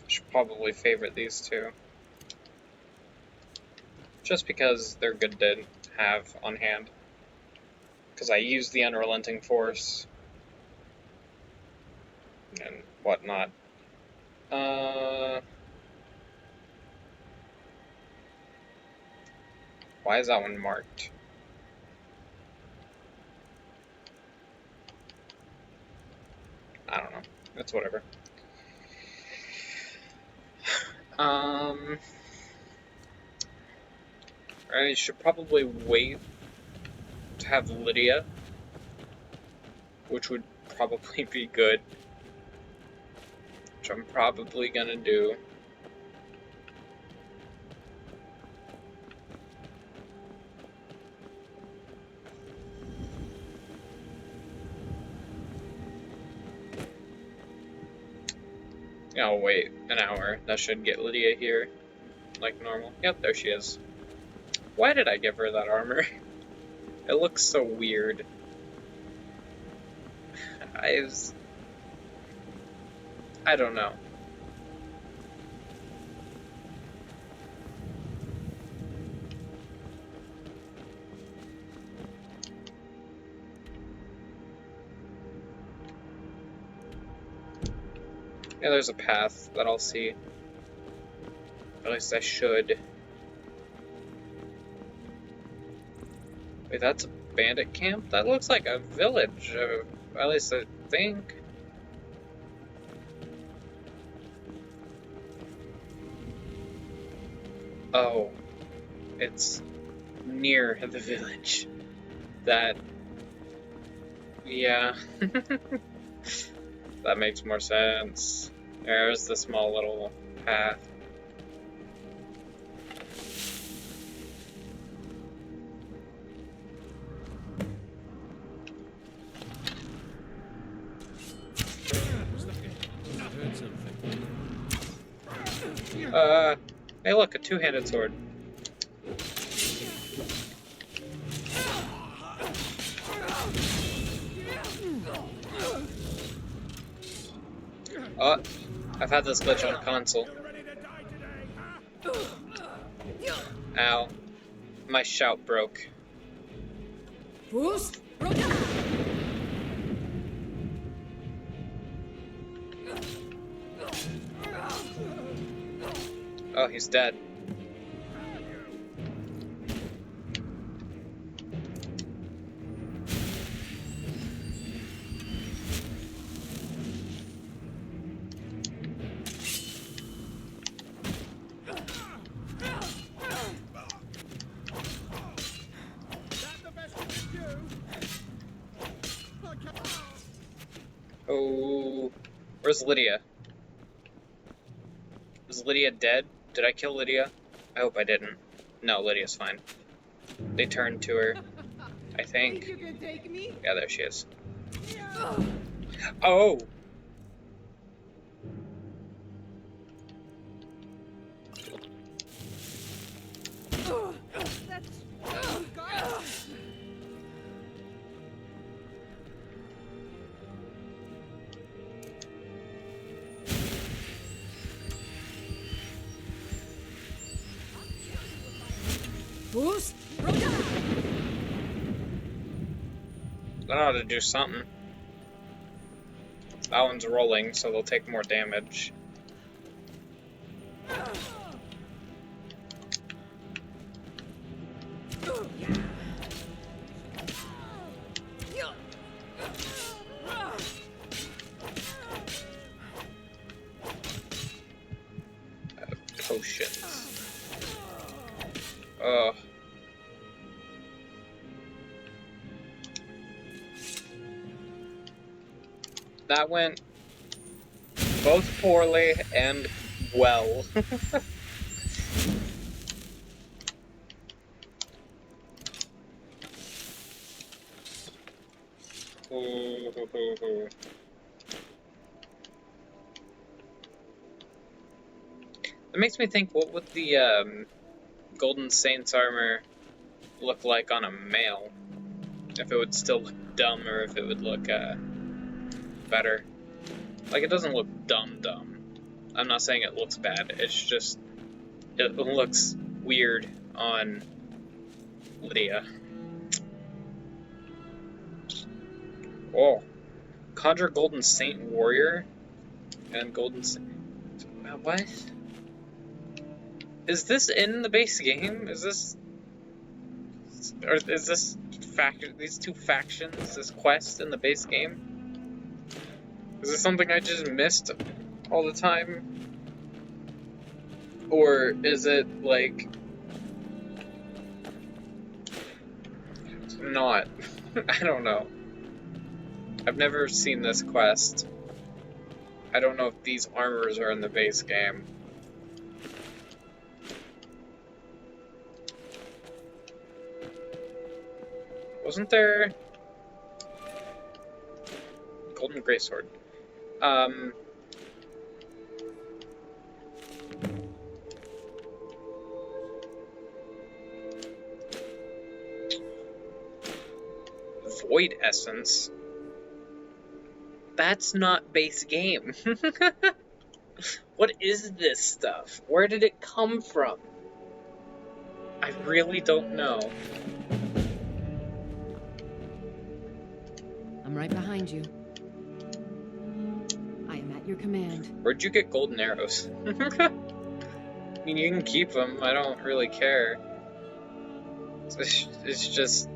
Speaker 1: Should probably favorite these two. Just because they're good to have on hand. Because I use the Unrelenting Force. And whatnot. Why is that one marked? I don't know. It's whatever. I should probably wait to have Lydia, which would probably be good, which I'm probably gonna do. I'll wait an hour. That should get Lydia here like normal. Yep, there she is. Why did I give her that armor? It looks so weird. I don't know. Yeah, there's a path that I'll see. At least I should. Wait, that's a bandit camp? That looks like a village, at least I think. Oh, it's near the village. That, yeah. That makes more sense. There's the small little path. Hey look, a two-handed sword. Oh, I've had this glitch on console. Ow. My shout broke. Oh, he's dead. Oh, where's Lydia? Is Lydia dead? Did I kill Lydia? I hope I didn't. No, Lydia's fine. They turned to her, I think.
Speaker 3: You can take me?
Speaker 1: Yeah, there she is. Oh! That ought to do something. That one's rolling, so they'll take more damage. Potions. Ugh. That went both poorly and well. It makes me think, what would the Golden Saints armor look like on a male? If it would still look dumb, or if it would look better. Like, it doesn't look dumb. I'm not saying it looks bad, it's just, it looks weird on Lydia. Oh. Conjure Golden Saint Warrior and Golden Saint... What? Is this in the base game? Is this... Or is this these two factions, this quest in the base game? Is this something I just missed all the time? Or is it, like, not? I don't know. I've never seen this quest. I don't know if these armors are in the base game. Wasn't there... Golden Greatsword. Void Essence? That's not base game. What is this stuff? Where did it come from? I really don't know.
Speaker 4: I'm right behind you. I am at your command.
Speaker 1: Where'd you get golden arrows? I mean, you can keep them. I don't really care. It's just...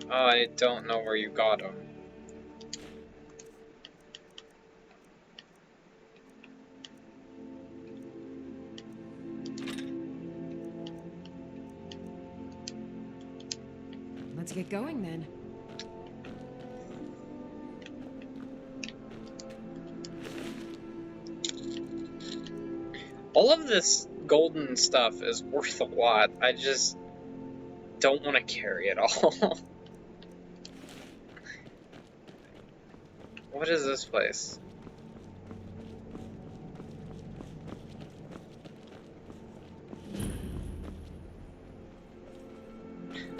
Speaker 1: I don't know where you got them.
Speaker 4: Let's get going then.
Speaker 1: All of this golden stuff is worth a lot. I just don't want to carry it all. What is this place?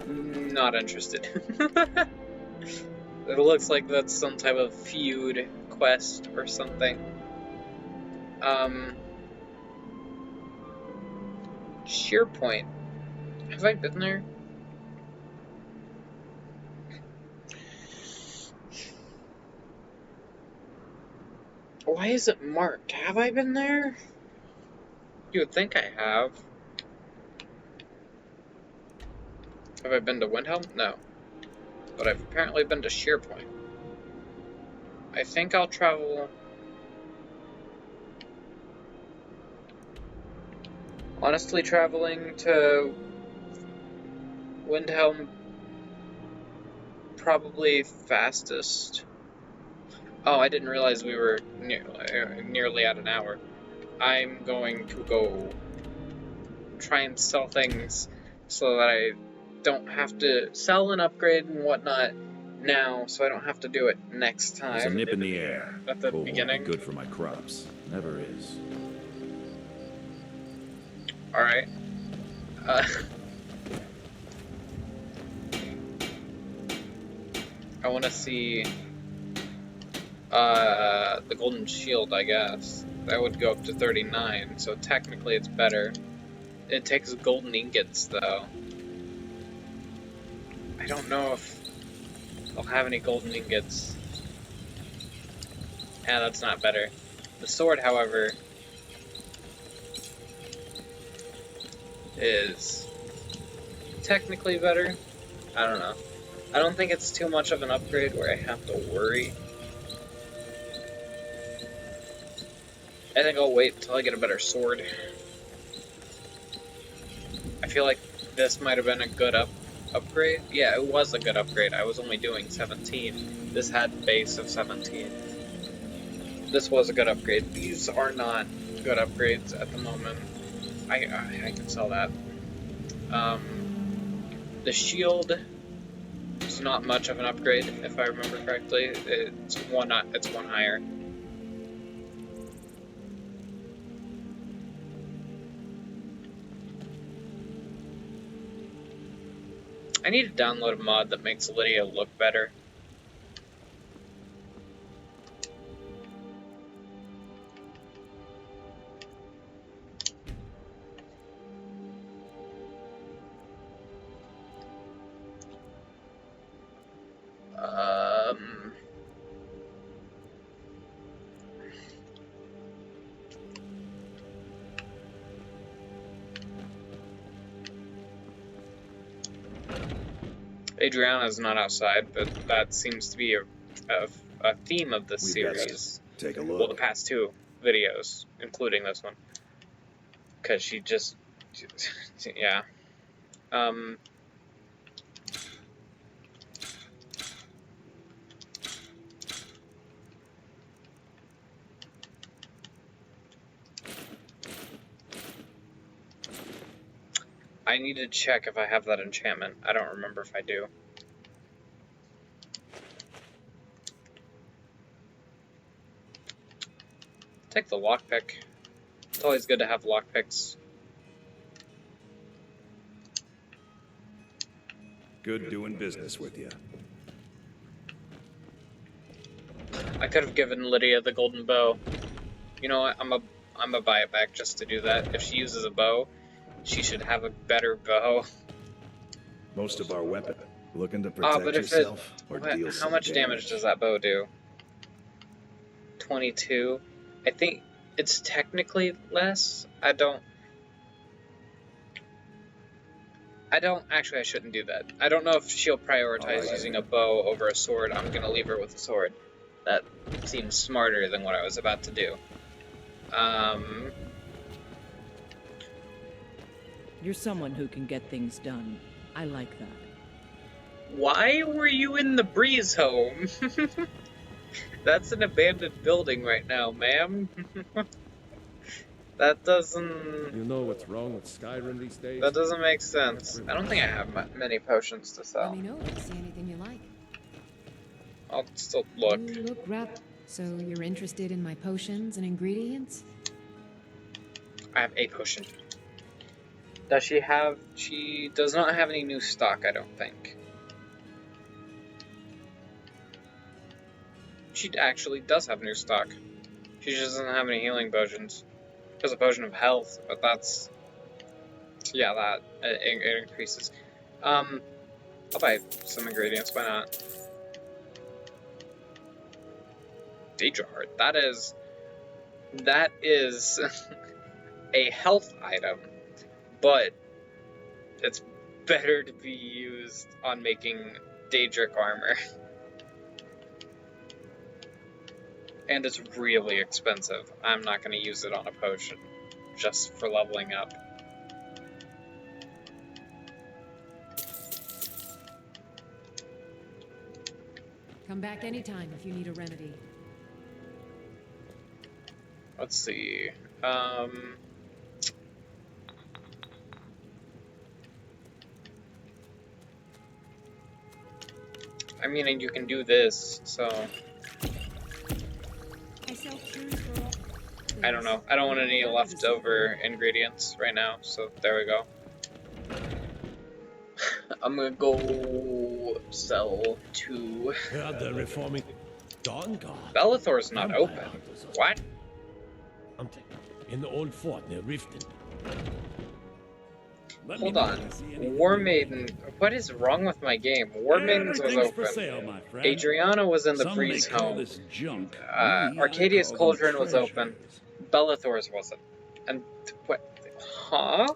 Speaker 1: Not interested. It looks like that's some type of feud quest or something. Sheer Point. Have I been there? Why is it marked? Have I been there? You would think I have. Have I been to Windhelm? No. But I've apparently been to Sheer Point. I think I'll travel... Honestly, traveling to Windhelm probably fastest. Oh, I didn't realize we were nearly at an hour. I'm going to go try and sell things so that I don't have to sell and upgrade and whatnot now, so I don't have to do it next time.
Speaker 6: There's a nip in the air.
Speaker 1: At the
Speaker 6: Cold won't be
Speaker 1: beginning.
Speaker 6: good for my crops. Never is.
Speaker 1: Alright. I want to see the golden shield, I guess. That would go up to 39, so technically it's better. It takes golden ingots, though. I don't know if they'll have any golden ingots. Yeah, that's not better. The sword, however, is technically better. I don't know. I don't think it's too much of an upgrade where I have to worry. I think I'll wait until I get a better sword. I feel like this might have been a good upgrade. Yeah, it was a good upgrade. I was only doing 17. This had base of 17. This was a good upgrade. These are not good upgrades at the moment. I can sell that. The shield is not much of an upgrade, if I remember correctly. It's one higher. I need to download a mod that makes Lydia look better. Adriana's not outside, but that seems to be a theme of this
Speaker 6: We've got
Speaker 1: series.
Speaker 6: Take a
Speaker 1: Well,
Speaker 6: look.
Speaker 1: the past two videos, including this one. Because she just... yeah. I need to check if I have that enchantment. I don't remember if I do. Take the lockpick. It's always good to have lockpicks.
Speaker 10: Good doing business with you.
Speaker 1: I could have given Lydia the golden bow. You know what? I'm a buy it back just to do that. If she uses a bow, she should have a better bow.
Speaker 6: Most of our weapon. Looking to
Speaker 1: Ah,
Speaker 6: protect
Speaker 1: but if
Speaker 6: yourself or deal
Speaker 1: how
Speaker 6: some
Speaker 1: much damage does that bow do? 22. I think it's technically less. I don't actually. I shouldn't do that. I don't know if she'll prioritize using a bow over a sword. I'm gonna leave her with a sword. That seems smarter than what I was about to do.
Speaker 3: You're someone who can get things done. I like that.
Speaker 1: Why were you in the breeze home? That's an abandoned building right now, ma'am. That doesn't...
Speaker 5: You know what's wrong with Skyrim these days?
Speaker 1: that doesn't make sense. I don't think I have many potions to
Speaker 4: Let
Speaker 1: sell.
Speaker 4: me know if you see anything you like.
Speaker 1: I'll still look.
Speaker 4: You look So you're interested in my potions and ingredients?
Speaker 1: I have a potion. Does she have... she does not have any new stock, I don't think. She actually does have new stock. She just doesn't have any healing potions. She has a potion of health, but that's... yeah, that it increases. I'll buy some ingredients, why not? Daedra Heart, that is a health item, but it's better to be used on making Daedric armor. And it's really expensive. I'm not going to use it on a potion, just for leveling up.
Speaker 4: Come back anytime if you need a remedy.
Speaker 1: Let's see. I mean, and you can do this, so... I don't know. I don't want any leftover ingredients right now, so there we go. I'm gonna go sell to...
Speaker 10: Heard they're reforming Dawnguard.
Speaker 1: Bellathor's not open. What?
Speaker 10: Something in the old fort near Riften.
Speaker 1: Hold on. War Maiden. What is wrong with my game? War Maiden's was
Speaker 7: Everything's for
Speaker 1: open.
Speaker 7: sale, my friend.
Speaker 1: Adriana was in the
Speaker 7: Some
Speaker 1: breeze
Speaker 7: may call
Speaker 1: home.
Speaker 7: this junk.
Speaker 1: Arcadia's
Speaker 7: We call them
Speaker 1: Cauldron was open.
Speaker 7: treasures.
Speaker 1: Bellathor's wasn't. And what? Huh?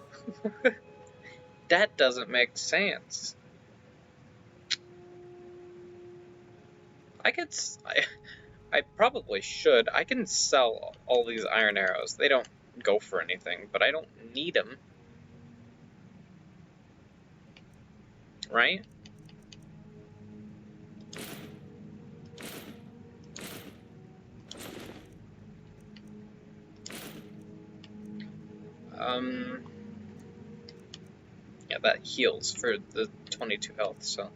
Speaker 1: That doesn't make sense. I probably should. I can sell all these iron arrows. They don't go for anything, but I don't need them. Right? Yeah, that heals for the 22 health, so.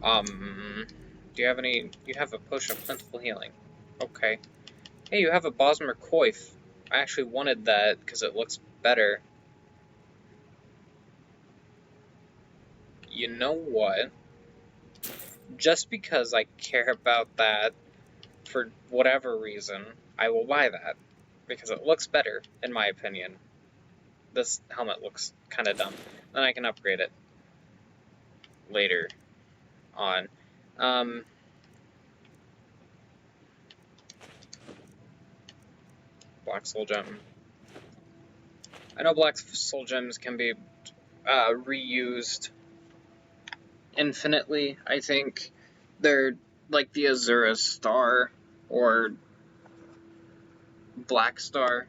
Speaker 1: Do you have any... you have a potion of plentiful healing. Okay. Hey, you have a Bosmer Coif. I actually wanted that because it looks better. You know what? Just because I care about that for whatever reason, I will buy that. Because it looks better, in my opinion. This helmet looks kind of dumb. Then I can upgrade it later on. Black Soul Gem. I know Black Soul Gems can be reused infinitely, I think. They're like the Azura Star, or Black Star.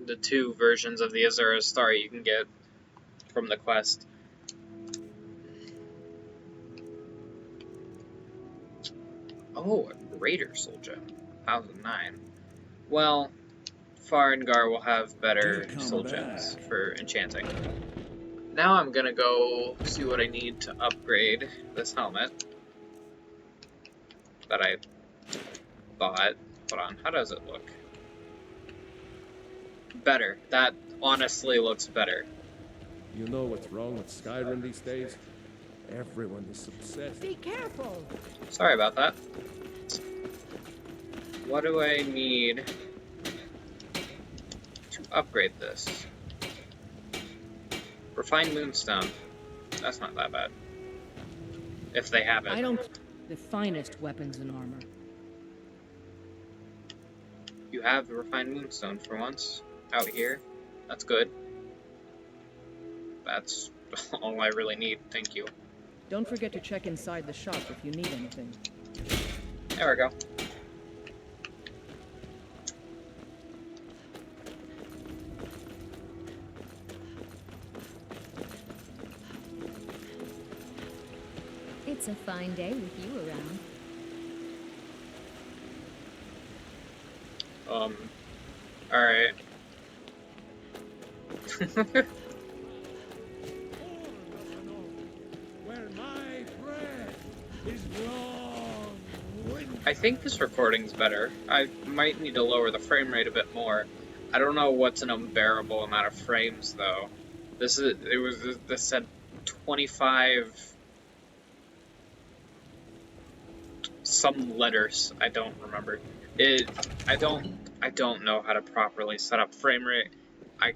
Speaker 1: The 2 versions of the Azura Star you can get from the quest. Oh, a Raider Soul Gem. 1009. Well, Farengar will have better soul gems for enchanting. Now I'm gonna go see what I need to upgrade this helmet that I bought. Hold on, how does it look? Better. That honestly looks better.
Speaker 5: You know what's wrong with Skyrim these days? Everyone is obsessed.
Speaker 3: Be careful!
Speaker 1: Sorry about that. What do I need to upgrade this? Refined Moonstone. That's not that bad. If they have it.
Speaker 3: I don't... The finest weapons and armor.
Speaker 1: You have the Refined Moonstone for once out here. That's good. That's all I really need. Thank you.
Speaker 3: Don't forget to check inside the shop if you need anything.
Speaker 1: There we go.
Speaker 9: It's a fine day with you around.
Speaker 1: Alright.
Speaker 5: Where my bread is long winter.
Speaker 1: I think this recording's better. I might need to lower the frame rate a bit more. I don't know what's an unbearable amount of frames though. This said 25 some letters. I don't remember. I don't know how to properly set up frame rate. I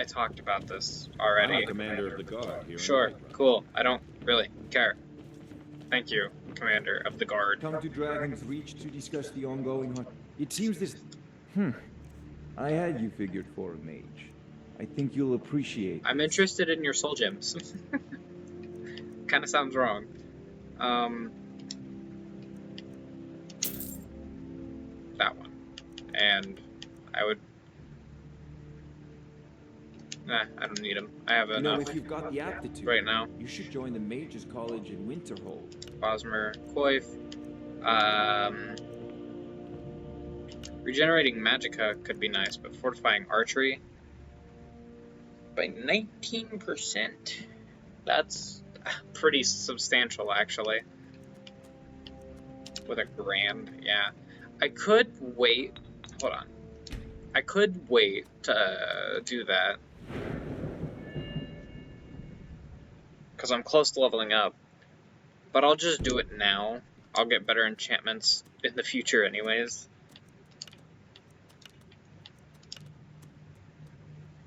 Speaker 1: talked about this already.
Speaker 10: I'm the commander of the guard here.
Speaker 1: Sure, cool. I don't really care. Thank you, Commander of the Guard.
Speaker 8: Come to Dragon's Reach to discuss the ongoing hunt. It seems this... I had you figured for a mage. I think you'll appreciate
Speaker 1: I'm interested in your soul gems. Kinda sounds wrong. That one. And I would... Nah, I don't need them. I have
Speaker 8: You know,
Speaker 1: enough
Speaker 8: if you've got the aptitude,
Speaker 1: right now.
Speaker 8: you should join the Mages College in Winterhold.
Speaker 1: Bosmer, Coif. Regenerating Magicka could be nice, but fortifying archery by 19%. That's pretty substantial, actually. With a grand, yeah. I could wait. Hold on. I could wait to do that. Because I'm close to leveling up. But I'll just do it now. I'll get better enchantments in the future anyways.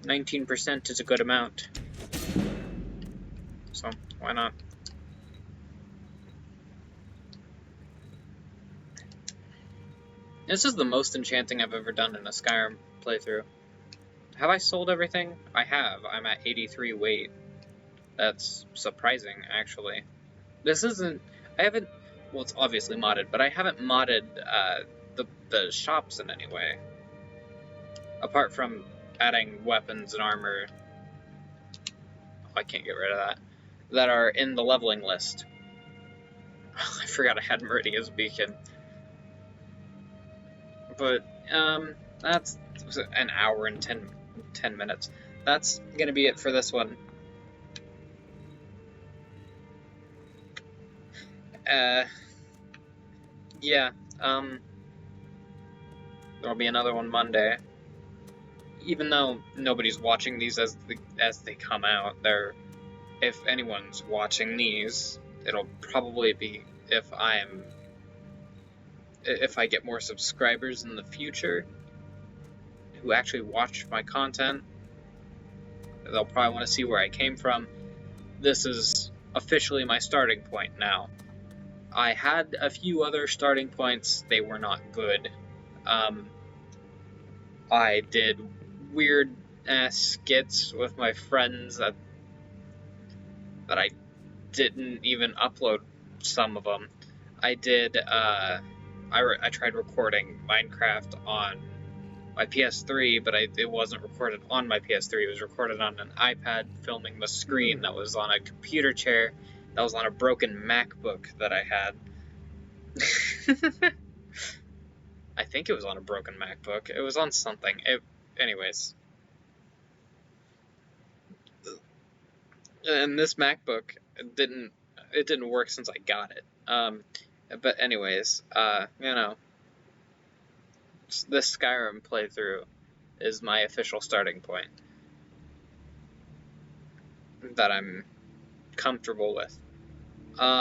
Speaker 1: 19% is a good amount. So, why not? This is the most enchanting I've ever done in a Skyrim playthrough. Have I sold everything? I have. I'm at 83 weight. That's surprising, actually. This isn't... I haven't... Well, it's obviously modded, but I haven't modded the shops in any way. Apart from adding weapons and armor... Oh, I can't get rid of that. That are in the leveling list. I forgot I had Meridia's Beacon. But, that's an hour and 10 minutes. That's gonna be it for this one. Yeah, there'll be another one Monday. Even though nobody's watching these as they come out, if anyone's watching these, it'll probably be if I get more subscribers in the future who actually watch my content. They'll probably want to see where I came from. This is officially my starting point now. I had a few other starting points. They were not good. I did weird ass skits with my friends that I didn't even upload some of them. I did I tried recording Minecraft on my PS3, but it wasn't recorded on my PS3. It was recorded on an iPad, filming the screen that was on a computer chair that was on a broken MacBook that I had. I think it was on a broken MacBook. It was on something. Anyways. And this MacBook didn't work since I got it. But anyways, you know, this Skyrim playthrough is my official starting point that I'm comfortable with. But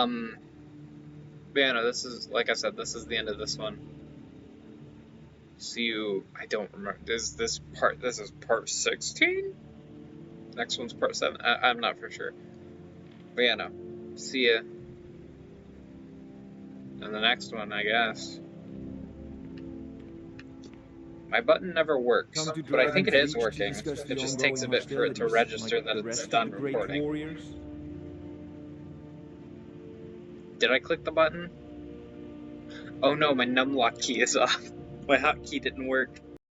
Speaker 1: yeah, no, this is, like I said, this is the end of this one. See you, I don't remember, this is part 16? Next one's part 7, I'm not for sure. But yeah, no, see ya in the next one, I guess. My button never works, but I think it is working. It just takes a bit for it to register that it's done recording. Did I click the button? Oh no, my numlock key is off. My hotkey didn't work.